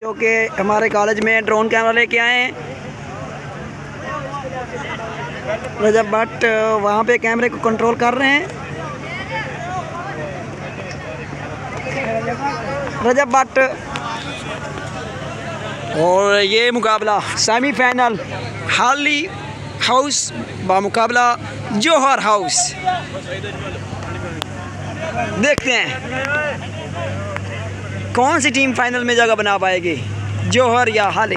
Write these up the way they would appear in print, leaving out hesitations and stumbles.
Okay, हमारे college में drone camera लेके आए हैं रजब भट्ट, वहाँ पे कैमरे को कंट्रोल कर रहे हैं रजब भट्ट। और ये मुकाबला सेमीफाइनल हाली हाउस बामुकाबला जौहर हाउस। देखते हैं कौन सी टीम फाइनल में जगह बना पाएगी, जौहर या हाली।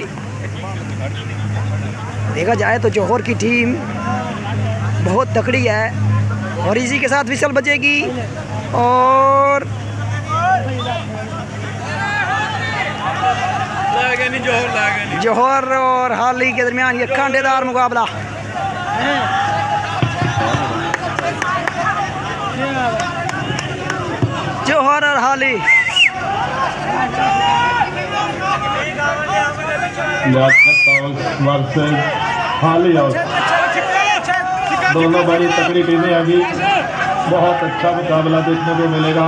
देखा जाए तो जौहर की टीम बहुत तकड़ी है और इसी के साथ विसल बजेगी और जौहर और हाली के दरमियान ये कांटेदार मुकाबला। जौहर और हाली हाली हाउस, दोनों बड़ी तकड़ी टीमें अभी, बहुत अच्छा मुकाबला देखने को मिलेगा।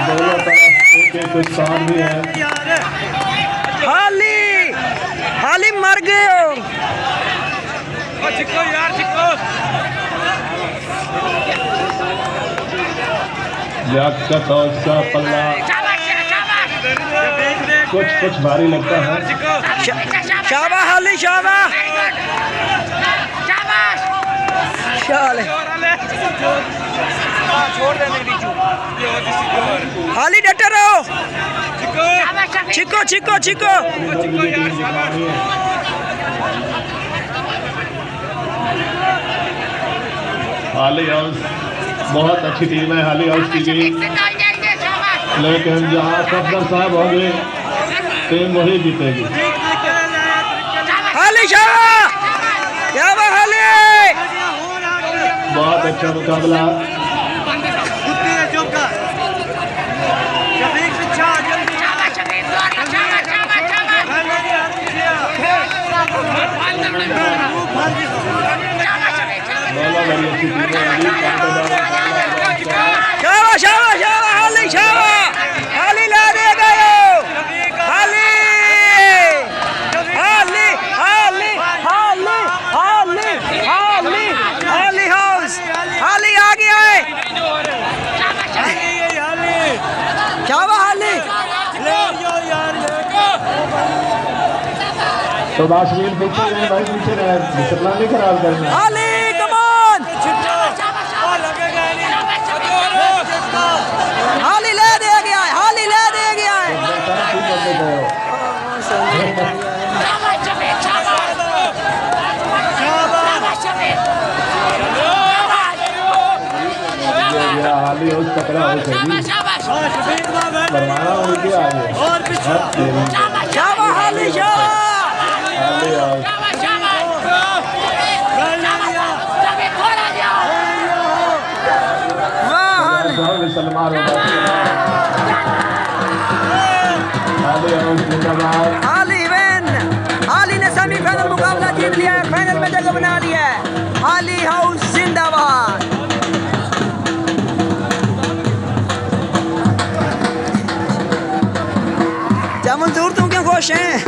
दोनों तरफ एक स्थान भी है। हाली मर गए हो। लियाकत और उसका पल्ला कुछ भारी लगता है। शाबाश हाली, शाबाश। हाली डटे रहो। चिको चिको चिको। हाली हाउस बहुत अच्छी टीम है, हाली हाउस की भी, लेकिन जहाँ सफदर साहब होंगे टीम वही जीतेगी। हाली शाबाश, क्या बात हाली, बहुत अच्छा मुकाबला। शाबाश शाबाश शाबाश हाली, शाबाश हाली, ला दे गए हाली हाली हाली हाली हाली हाली हाली हाउस। हाली आ गया है। शाबाश हाली। तो बाशमीर पीछे रहे भाई, पीछे रहे, डिसिप्लिन नहीं खराब करना। हाली कम ऑन, हाली ले दे गया है, हाली ले दे गया है। हाली हाउस तकड़ा हो सही करवाना उनके आगे। शाबाश हाली, शाबाश हाली हाउस सलमान हाली विन। हाली ने सेमीफाइनल मुकाबला जीत लिया है, फाइनल में जगह बना लिया है। हाली हाउस जिंदाबाद। क्या मंजूर, तुम क्यों खुश हैं?